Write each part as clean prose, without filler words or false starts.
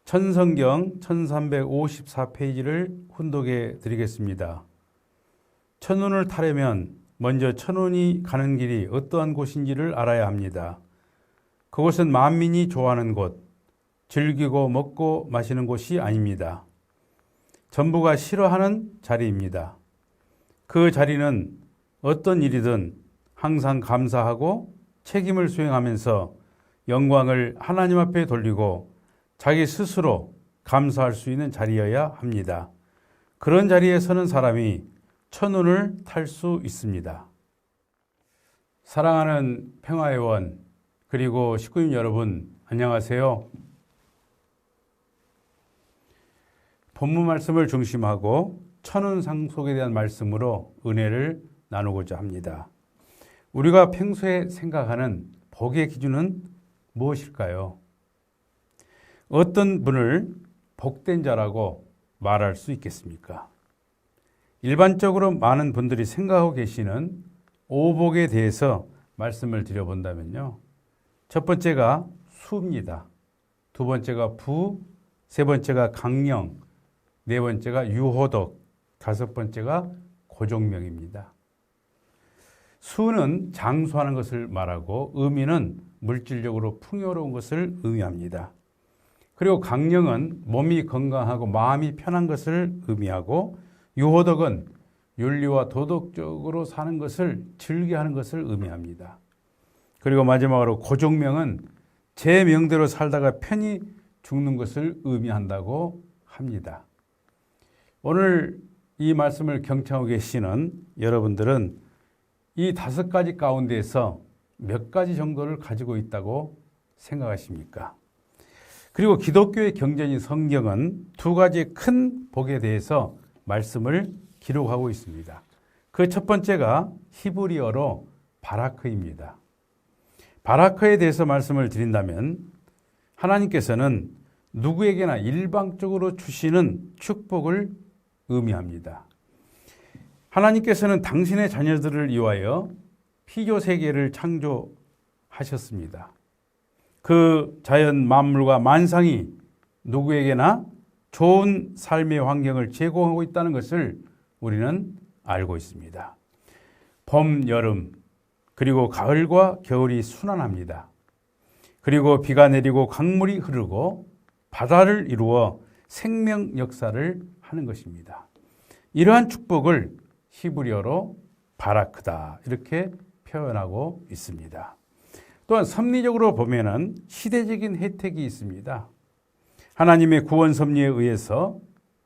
천성경 1354페이지를 훈독해 드리겠습니다. 천운을 타려면 먼저 천운이 가는 길이 어떠한 곳인지를 알아야 합니다. 그곳은 만민이 좋아하는 곳, 즐기고 먹고 마시는 곳이 아닙니다. 전부가 싫어하는 자리입니다. 그 자리는 어떤 일이든 항상 감사하고 책임을 수행하면서 영광을 하나님 앞에 돌리고 자기 스스로 감사할 수 있는 자리여야 합니다. 그런 자리에 서는 사람이 천운을 탈 수 있습니다. 사랑하는 평화의 원 그리고 식구인 여러분, 안녕하세요. 본문 말씀을 중심하고 천운 상속에 대한 말씀으로 은혜를 나누고자 합니다. 우리가 평소에 생각하는 복의 기준은 무엇일까요? 어떤 분을 복된 자라고 말할 수 있겠습니까? 일반적으로 많은 분들이 생각하고 계시는 오복에 대해서 말씀을 드려본다면요. 첫 번째가 수입니다. 두 번째가 부, 세 번째가 강령, 네 번째가 유호덕, 다섯 번째가 고종명입니다. 수는 장수하는 것을 말하고 의미는 물질적으로 풍요로운 것을 의미합니다. 그리고 강령은 몸이 건강하고 마음이 편한 것을 의미하고 유호덕은 윤리와 도덕적으로 사는 것을 즐겨하는 것을 의미합니다. 그리고 마지막으로 고종명은 제 명대로 살다가 편히 죽는 것을 의미한다고 합니다. 오늘 이 말씀을 경청하고 계시는 여러분들은 이 다섯 가지 가운데에서 몇 가지 정도를 가지고 있다고 생각하십니까? 그리고 기독교의 경전인 성경은 두 가지 큰 복에 대해서 말씀을 기록하고 있습니다. 그 첫 번째가 히브리어로 바라크입니다. 바라크에 대해서 말씀을 드린다면 하나님께서는 누구에게나 일방적으로 주시는 축복을 의미합니다. 하나님께서는 당신의 자녀들을 위하여 피조세계를 창조하셨습니다. 그 자연 만물과 만상이 누구에게나 좋은 삶의 환경을 제공하고 있다는 것을 우리는 알고 있습니다. 봄, 여름, 그리고 가을과 겨울이 순환합니다. 그리고 비가 내리고 강물이 흐르고 바다를 이루어 생명 역사를 하는 것입니다. 이러한 축복을 히브리어로 바라크다 이렇게 표현하고 있습니다. 또한 섭리적으로 보면은 시대적인 혜택이 있습니다. 하나님의 구원 섭리에 의해서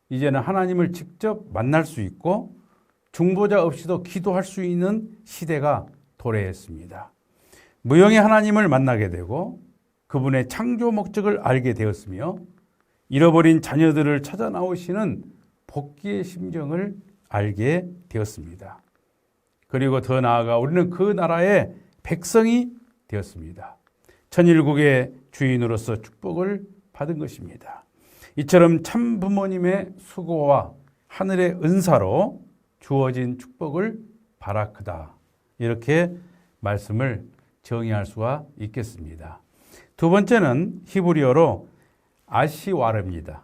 이제는 하나님을 직접 만날 수 있고 중보자 없이도 기도할 수 있는 시대가 도래했습니다. 무형의 하나님을 만나게 되고 그분의 창조 목적을 알게 되었으며 잃어버린 자녀들을 찾아 나오시는 복귀의 심정을 알게 되었습니다. 그리고 더 나아가 우리는 그 나라의 백성이 되었습니다. 천일국의 주인으로서 축복을 받은 것입니다. 이처럼 참 부모님의 수고와 하늘의 은사로 주어진 축복을 바라크다 이렇게 말씀을 정의할 수가 있겠습니다. 두 번째는 히브리어로 아시와르입니다.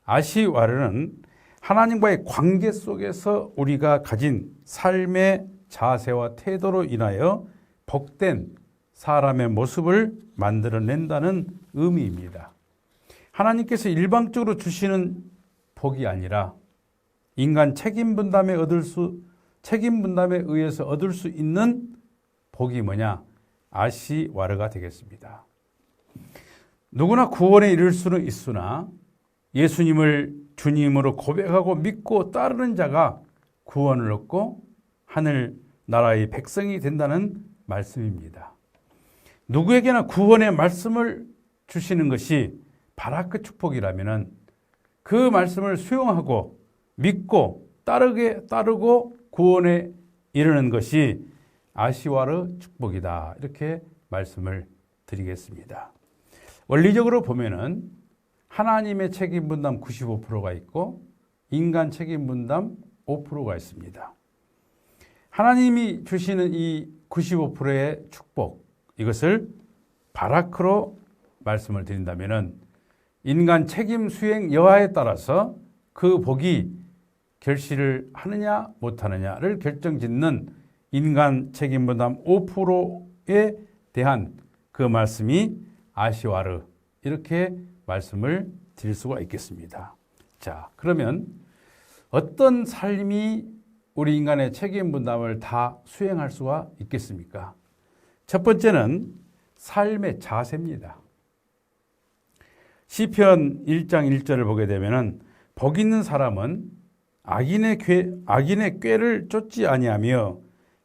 아시와르는 하나님과의 관계 속에서 우리가 가진 삶의 자세와 태도로 인하여 복된 사람의 모습을 만들어낸다는 의미입니다. 하나님께서 일방적으로 주시는 복이 아니라 인간 책임 분담에 의해서 얻을 수 있는 복이 뭐냐? 아시와르가 되겠습니다. 누구나 구원에 이를 수는 있으나 예수님을 주님으로 고백하고 믿고 따르는 자가 구원을 얻고 하늘 나라의 백성이 된다는 말씀입니다. 누구에게나 구원의 말씀을 주시는 것이 바라크 축복이라면 그 말씀을 수용하고 믿고 따르고 구원에 이르는 것이 아시와르 축복이다 이렇게 말씀을 드리겠습니다. 원리적으로 보면은 하나님의 책임 분담 95%가 있고 인간 책임 분담 5%가 있습니다. 하나님이 주시는 이 95%의 축복, 이것을 바라크로 말씀을 드린다면은 인간 책임 수행 여하에 따라서 그 복이 결실을 하느냐 못하느냐를 결정짓는 인간 책임 분담 5%에 대한 그 말씀이 아시와르, 이렇게 말씀을 드릴 수가 있겠습니다. 자, 그러면 어떤 삶이 우리 인간의 책임 분담을 다 수행할 수가 있겠습니까? 첫 번째는 삶의 자세입니다. 시편 1장 1절을 보게 되면은 복 있는 사람은 악인의 꾀를 쫓지 아니하며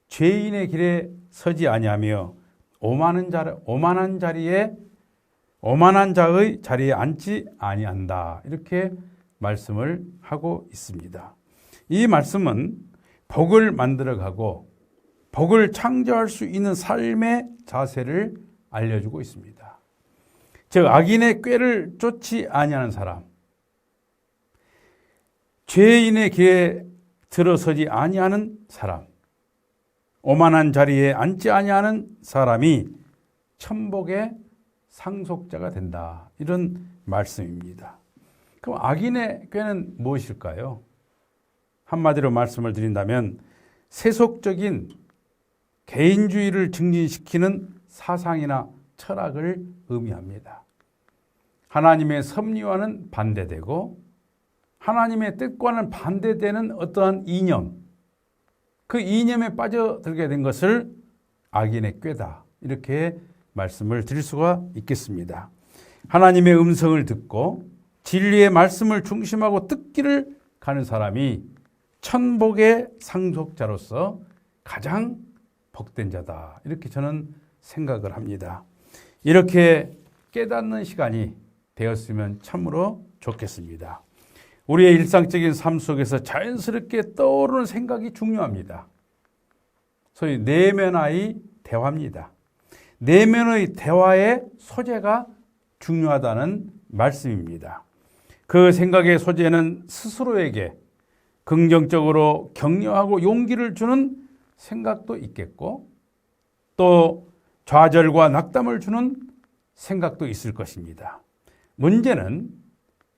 죄인의 길에 서지 아니하며 오만한 자의 자리에 앉지 아니한다. 이렇게 말씀을 하고 있습니다. 이 말씀은 복을 만들어가고 복을 창조할 수 있는 삶의 자세를 알려주고 있습니다. 즉 악인의 꾀를 쫓지 아니하는 사람, 죄인의 길에 들어서지 아니하는 사람, 오만한 자리에 앉지 아니하는 사람이 천복의 상속자가 된다. 이런 말씀입니다. 그럼 악인의 꾀는 무엇일까요? 한마디로 말씀을 드린다면 세속적인 개인주의를 증진시키는 사상이나 철학을 의미합니다. 하나님의 섭리와는 반대되고 하나님의 뜻과는 반대되는 어떠한 이념, 그 이념에 빠져들게 된 것을 악인의 꾀다. 이렇게 말씀을 드릴 수가 있겠습니다. 하나님의 음성을 듣고 진리의 말씀을 중심하고 뜻기를 가는 사람이 천복의 상속자로서 가장 복된 자다. 이렇게 저는 생각을 합니다. 이렇게 깨닫는 시간이 되었으면 참으로 좋겠습니다. 우리의 일상적인 삶 속에서 자연스럽게 떠오르는 생각이 중요합니다. 소위 내면의 대화입니다. 내면의 대화의 소재가 중요하다는 말씀입니다. 그 생각의 소재는 스스로에게 긍정적으로 격려하고 용기를 주는 생각도 있겠고 또 좌절과 낙담을 주는 생각도 있을 것입니다. 문제는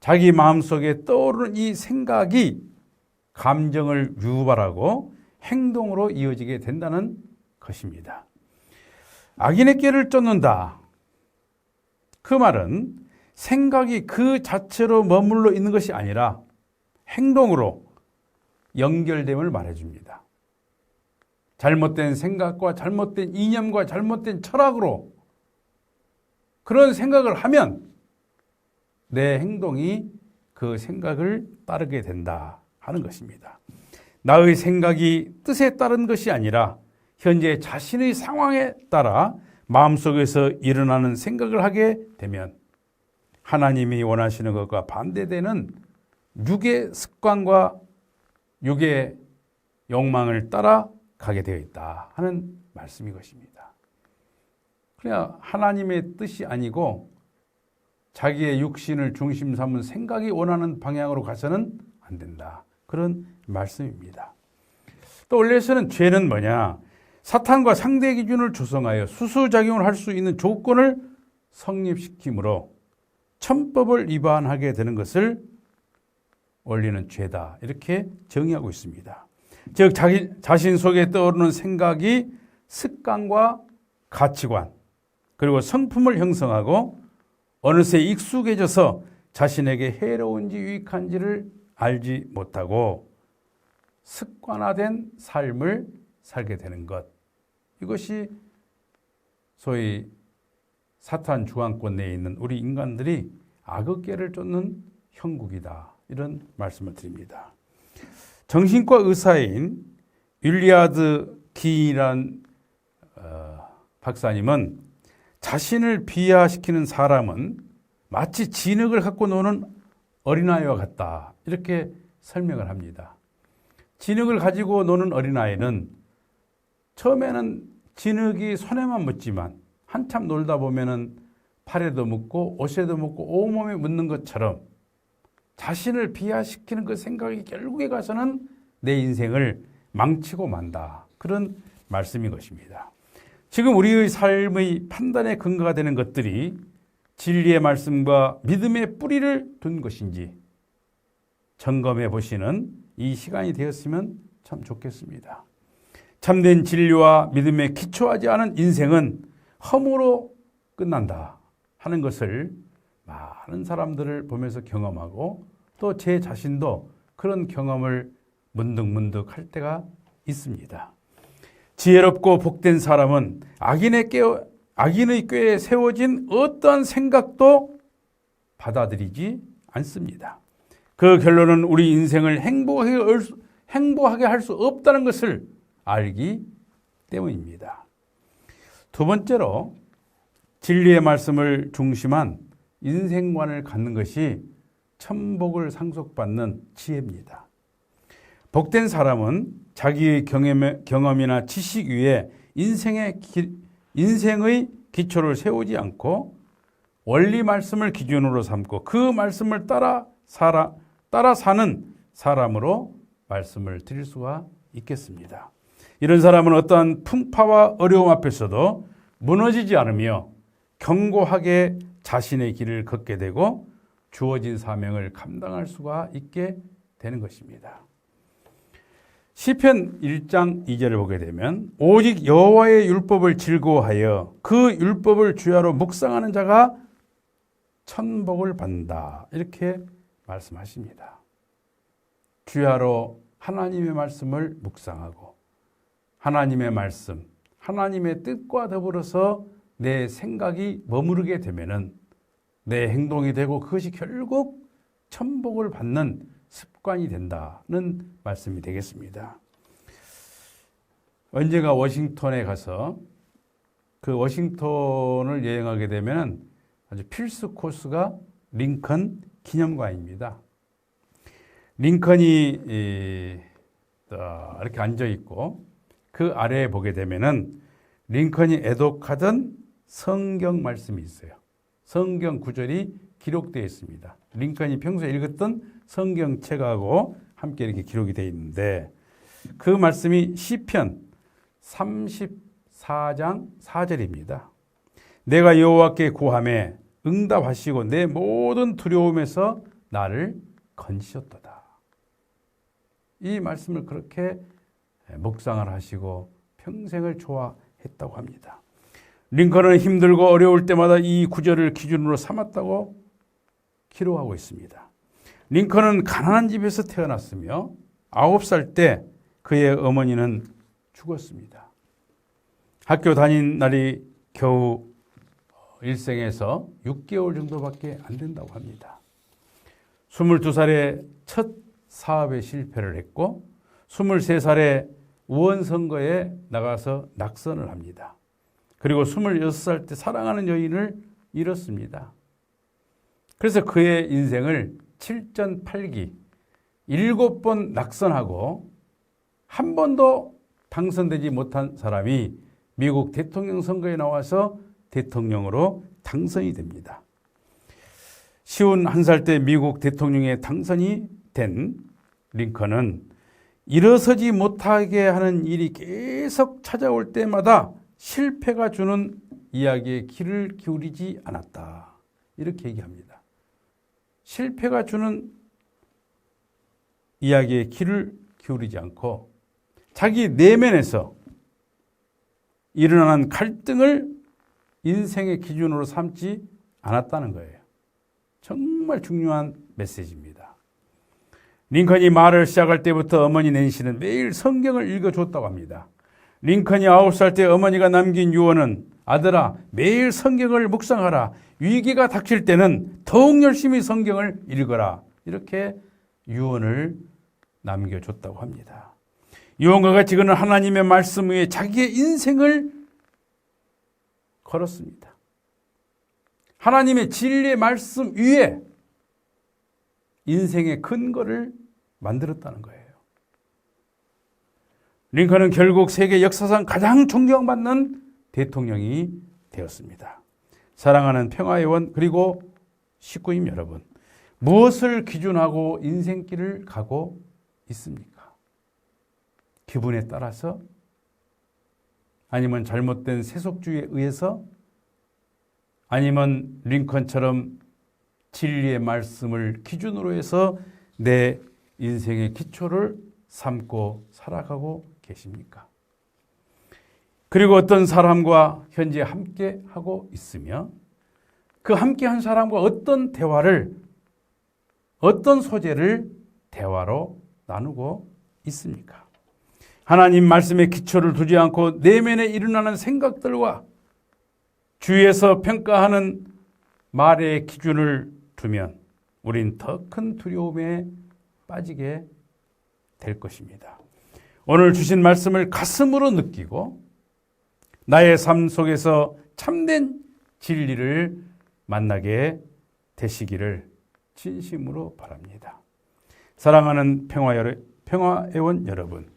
자기 마음속에 떠오르는 이 생각이 감정을 유발하고 행동으로 이어지게 된다는 것입니다. 악인의 꾀를 쫓는다. 그 말은 생각이 그 자체로 머물러 있는 것이 아니라 행동으로 연결됨을 말해줍니다. 잘못된 생각과 잘못된 이념과 잘못된 철학으로 그런 생각을 하면 내 행동이 그 생각을 따르게 된다 하는 것입니다. 나의 생각이 뜻에 따른 것이 아니라 현재 자신의 상황에 따라 마음속에서 일어나는 생각을 하게 되면 하나님이 원하시는 것과 반대되는 육의 습관과 육의 욕망을 따라 가게 되어 있다 하는 말씀이 것입니다. 그냥 하나님의 뜻이 아니고 자기의 육신을 중심 삼은 생각이 원하는 방향으로 가서는 안 된다. 그런 말씀입니다. 또 원래에서는 죄는 뭐냐? 사탄과 상대 기준을 조성하여 수수작용을 할 수 있는 조건을 성립시키므로 천법을 위반하게 되는 것을 원리는 죄다. 이렇게 정의하고 있습니다. 즉 자신 속에 떠오르는 생각이 습관과 가치관 그리고 성품을 형성하고 어느새 익숙해져서 자신에게 해로운지 유익한지를 알지 못하고 습관화된 삶을 살게 되는 것. 이것이 소위 사탄 주관권 내에 있는 우리 인간들이 악의 꾀를 쫓는 형국이다. 이런 말씀을 드립니다. 정신과 의사인 윌리아드 기라는 박사님은 자신을 비하시키는 사람은 마치 진흙을 갖고 노는 어린아이와 같다. 이렇게 설명을 합니다. 진흙을 가지고 노는 어린아이는 처음에는 진흙이 손에만 묻지만 한참 놀다 보면은 팔에도 묻고 옷에도 묻고 온몸에 묻는 것처럼 자신을 비하시키는 그 생각이 결국에 가서는 내 인생을 망치고 만다. 그런 말씀인 것입니다. 지금 우리의 삶의 판단의 근거가 되는 것들이 진리의 말씀과 믿음의 뿌리를 둔 것인지 점검해 보시는 이 시간이 되었으면 참 좋겠습니다. 참된 진리와 믿음에 기초하지 않은 인생은 허무로 끝난다 하는 것을 많은 사람들을 보면서 경험하고 또 제 자신도 그런 경험을 문득문득 할 때가 있습니다. 지혜롭고 복된 사람은 악인의 꾀에 세워진 어떠한 생각도 받아들이지 않습니다. 그 결론은 우리 인생을 행복하게 할 수 없다는 것을 알기 때문입니다. 두 번째로 진리의 말씀을 중심한 인생관을 갖는 것이 천복을 상속받는 지혜입니다. 복된 사람은 자기의 경험이나 지식 위에 인생의 기초를 세우지 않고 원리 말씀을 기준으로 삼고 그 말씀을 따라 사는 사람으로 말씀을 드릴 수가 있겠습니다. 이런 사람은 어떠한 풍파와 어려움 앞에서도 무너지지 않으며 견고하게 자신의 길을 걷게 되고 주어진 사명을 감당할 수가 있게 되는 것입니다. 시편 1장 2절을 보게 되면 오직 여호와의 율법을 즐거워하여 그 율법을 주야로 묵상하는 자가 천복을 받는다. 이렇게 말씀하십니다. 주야로 하나님의 말씀을 묵상하고 하나님의 말씀, 하나님의 뜻과 더불어서 내 생각이 머무르게 되면은 내 행동이 되고 그것이 결국 천복을 받는 습관이 된다는 말씀이 되겠습니다. 언제가 워싱턴에 가서 그 워싱턴을 여행하게 되면 아주 필수 코스가 링컨 기념관입니다. 링컨이 이렇게 앉아 있고 그 아래에 보게 되면은 링컨이 애독하던 성경 말씀이 있어요. 성경 구절이 기록되어 있습니다. 링컨이 평소에 읽었던 성경책하고 함께 이렇게 기록이 되어 있는데 그 말씀이 시편 34장 4절입니다. 내가 여호와께 구하매 응답하시고 내 모든 두려움에서 나를 건지셨도다. 이 말씀을 그렇게 묵상을 하시고 평생을 좋아했다고 합니다. 링컨은 힘들고 어려울 때마다 이 구절을 기준으로 삼았다고 기록하고 있습니다. 링컨은 가난한 집에서 태어났으며 9살 때 그의 어머니는 죽었습니다. 학교 다닌 날이 겨우 일생에서 6개월 정도밖에 안 된다고 합니다. 22살에 첫 사업에 실패를 했고 23살에 우원선거에 나가서 낙선을 합니다. 그리고 26살 때 사랑하는 여인을 잃었습니다. 그래서 그의 인생을 7전 8기 7번 낙선하고 한 번도 당선되지 못한 사람이 미국 대통령 선거에 나와서 대통령으로 당선이 됩니다. 51살 때 미국 대통령에 당선이 된 링컨은 일어서지 못하게 하는 일이 계속 찾아올 때마다 실패가 주는 이야기에 귀를 기울이지 않았다. 이렇게 얘기합니다. 실패가 주는 이야기에 귀를 기울이지 않고 자기 내면에서 일어나는 갈등을 인생의 기준으로 삼지 않았다는 거예요. 정말 중요한 메시지입니다. 링컨이 말을 시작할 때부터 어머니 낸시는 매일 성경을 읽어줬다고 합니다. 링컨이 9살 때 어머니가 남긴 유언은 아들아 매일 성경을 묵상하라. 위기가 닥칠 때는 더욱 열심히 성경을 읽어라. 이렇게 유언을 남겨줬다고 합니다. 유언과 같이 그는 하나님의 말씀 위에 자기의 인생을 걸었습니다. 하나님의 진리의 말씀 위에 인생의 근거를 만들었다는 거예요. 링컨은 결국 세계 역사상 가장 존경받는 대통령이 되었습니다. 사랑하는 평화의 원 그리고 식구임 여러분, 무엇을 기준하고 인생길을 가고 있습니까? 기분에 따라서? 아니면 잘못된 세속주의에 의해서? 아니면 링컨처럼 진리의 말씀을 기준으로 해서 내 인생의 기초를 삼고 살아가고 계십니까? 그리고 어떤 사람과 현재 함께 하고 있으며 그 함께 한 사람과 어떤 대화를, 어떤 소재를 대화로 나누고 있습니까? 하나님 말씀의 기초를 두지 않고 내면에 일어나는 생각들과 주위에서 평가하는 말의 기준을 두면 우린 더 큰 두려움에 빠지게 될 것입니다. 오늘 주신 말씀을 가슴으로 느끼고 나의 삶 속에서 참된 진리를 만나게 되시기를 진심으로 바랍니다. 사랑하는 평화회원 여러분,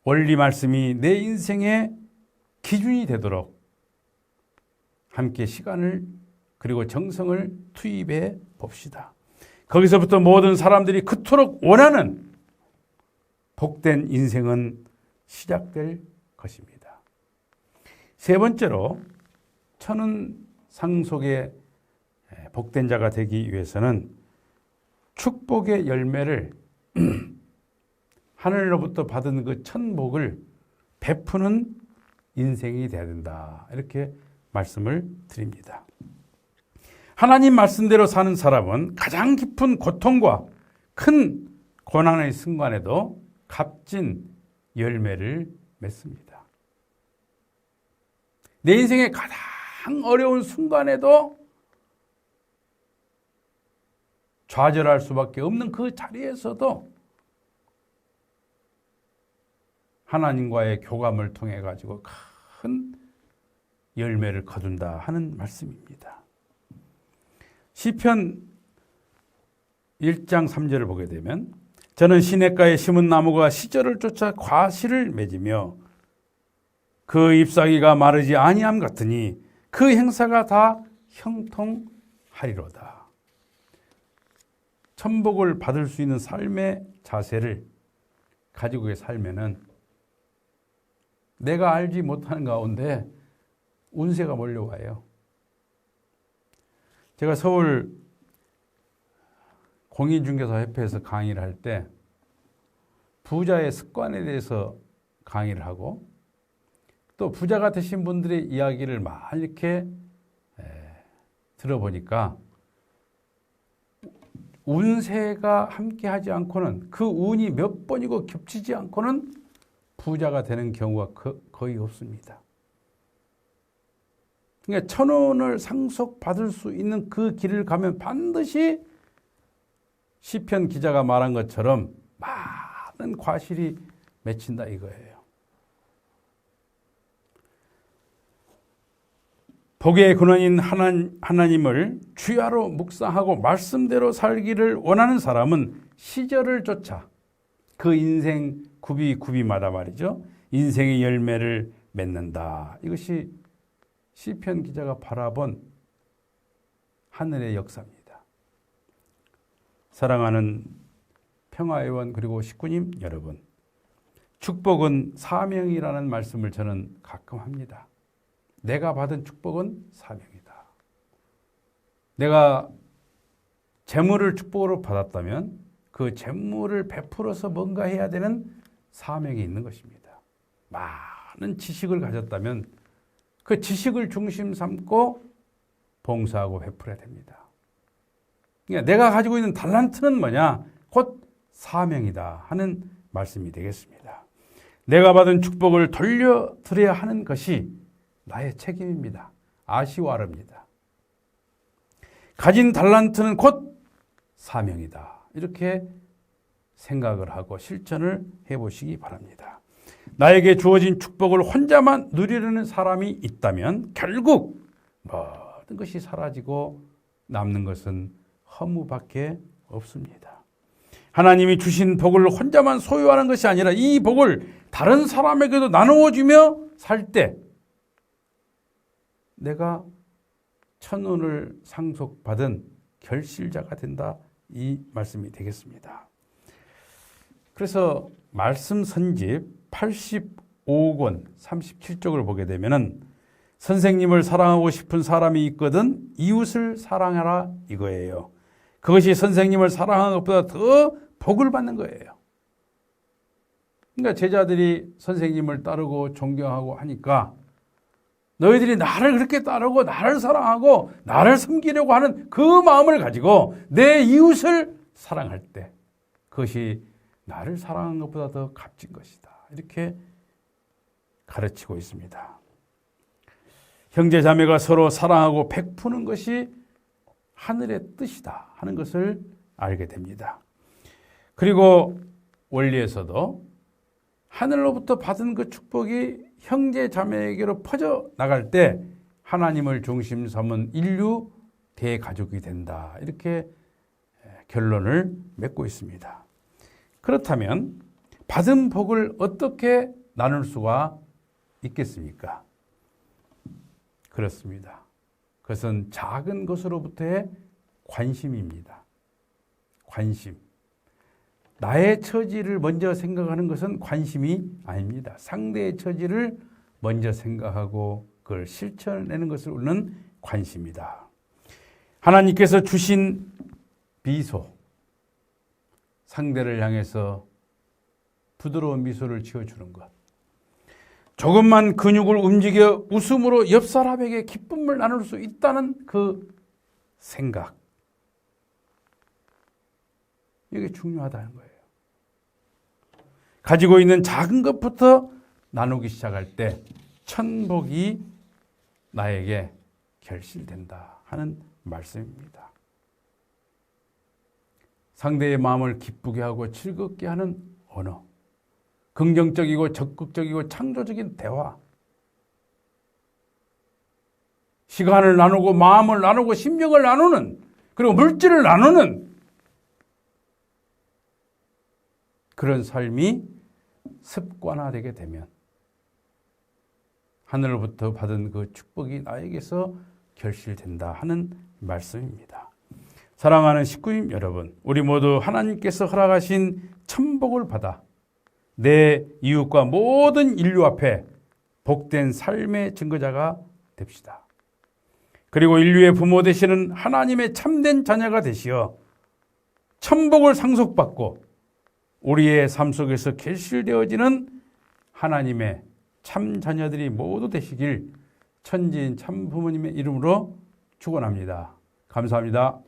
원리 말씀이 내 인생의 기준이 되도록 함께 시간을 그리고 정성을 투입해 봅시다. 거기서부터 모든 사람들이 그토록 원하는 복된 인생은 시작될 것입니다. 세 번째로 천은 상속의 복된 자가 되기 위해서는 축복의 열매를 하늘로부터 받은 그 천복을 베푸는 인생이 되어야 된다. 이렇게 말씀을 드립니다. 하나님 말씀대로 사는 사람은 가장 깊은 고통과 큰 고난의 순간에도 값진 열매를 맺습니다. 내 인생의 가장 어려운 순간에도 좌절할 수밖에 없는 그 자리에서도 하나님과의 교감을 통해 가지고 큰 열매를 거둔다 하는 말씀입니다. 시편 1장 3절을 보게 되면 저는 시냇가에 심은 나무가 시절을 쫓아 과실을 맺으며 그 잎사귀가 마르지 아니함 같으니 그 행사가 다 형통하리로다. 천복을 받을 수 있는 삶의 자세를 가지고 살면은 내가 알지 못하는 가운데 운세가 몰려와요. 제가 서울 공인중개사협회에서 강의를 할 때 부자의 습관에 대해서 강의를 하고 또 부자가 되신 분들의 이야기를 많이 이렇게 들어보니까 운세가 함께하지 않고는 그 운이 몇 번이고 겹치지 않고는 부자가 되는 경우가 거의 없습니다. 그러니까 1,000원을 상속받을 수 있는 그 길을 가면 반드시 시편 기자가 말한 것처럼 많은 과실이 맺힌다 이거예요. 복의 근원인 하나님을 주야로 묵상하고 말씀대로 살기를 원하는 사람은 시절을 쫓아 그 인생 구비마다 말이죠. 인생의 열매를 맺는다. 이것이 시편 기자가 바라본 하늘의 역사입니다. 사랑하는 평화회원 그리고 식구님 여러분, 축복은 사명이라는 말씀을 저는 가끔 합니다. 내가 받은 축복은 사명이다. 내가 재물을 축복으로 받았다면 그 재물을 베풀어서 뭔가 해야 되는 사명이 있는 것입니다. 많은 지식을 가졌다면 그 지식을 중심 삼고 봉사하고 베풀어야 됩니다. 그러니까 내가 가지고 있는 달란트는 뭐냐? 곧 사명이다 하는 말씀이 되겠습니다. 내가 받은 축복을 돌려드려야 하는 것이 나의 책임입니다. 아시와르입니다. 가진 달란트는 곧 사명이다. 이렇게 생각을 하고 실천을 해보시기 바랍니다. 나에게 주어진 축복을 혼자만 누리려는 사람이 있다면 결국 모든 것이 사라지고 남는 것은 허무밖에 없습니다. 하나님이 주신 복을 혼자만 소유하는 것이 아니라 이 복을 다른 사람에게도 나누어주며 살 때 내가 1,000원을 상속받은 결실자가 된다. 이 말씀이 되겠습니다. 그래서 말씀 선집 85권 37쪽을 보게 되면은 선생님을 사랑하고 싶은 사람이 있거든 이웃을 사랑하라 이거예요. 그것이 선생님을 사랑하는 것보다 더 복을 받는 거예요. 그러니까 제자들이 선생님을 따르고 존경하고 하니까 너희들이 나를 그렇게 따르고 나를 사랑하고 나를 섬기려고 하는 그 마음을 가지고 내 이웃을 사랑할 때 그것이 나를 사랑하는 것보다 더 값진 것이다. 이렇게 가르치고 있습니다. 형제 자매가 서로 사랑하고 베푸는 것이 하늘의 뜻이다 하는 것을 알게 됩니다. 그리고 원리에서도 하늘로부터 받은 그 축복이 형제 자매에게로 퍼져 나갈 때 하나님을 중심 삼은 인류 대가족이 된다. 이렇게 결론을 맺고 있습니다. 그렇다면 받은 복을 어떻게 나눌 수가 있겠습니까? 그렇습니다. 그것은 작은 것으로부터의 관심입니다. 관심. 나의 처지를 먼저 생각하는 것은 관심이 아닙니다. 상대의 처지를 먼저 생각하고 그걸 실천해내는 것을 우리는 관심이다. 하나님께서 주신 미소, 상대를 향해서 부드러운 미소를 지어주는 것, 조금만 근육을 움직여 웃음으로 옆 사람에게 기쁨을 나눌 수 있다는 그 생각, 이게 중요하다는 거예요. 가지고 있는 작은 것부터 나누기 시작할 때 천복이 나에게 결실된다 하는 말씀입니다. 상대의 마음을 기쁘게 하고 즐겁게 하는 언어, 긍정적이고 적극적이고 창조적인 대화, 시간을 나누고 마음을 나누고 심령을 나누는, 그리고 물질을 나누는 그런 삶이 습관화되게 되면 하늘로부터 받은 그 축복이 나에게서 결실된다 하는 말씀입니다. 사랑하는 식구님 여러분, 우리 모두 하나님께서 허락하신 천복을 받아 내 이웃과 모든 인류 앞에 복된 삶의 증거자가 됩시다. 그리고 인류의 부모 되시는 하나님의 참된 자녀가 되시어 천복을 상속받고 우리의 삶 속에서 결실되어지는 하나님의 참 자녀들이 모두 되시길 천지인 참 부모님의 이름으로 축원합니다. 감사합니다.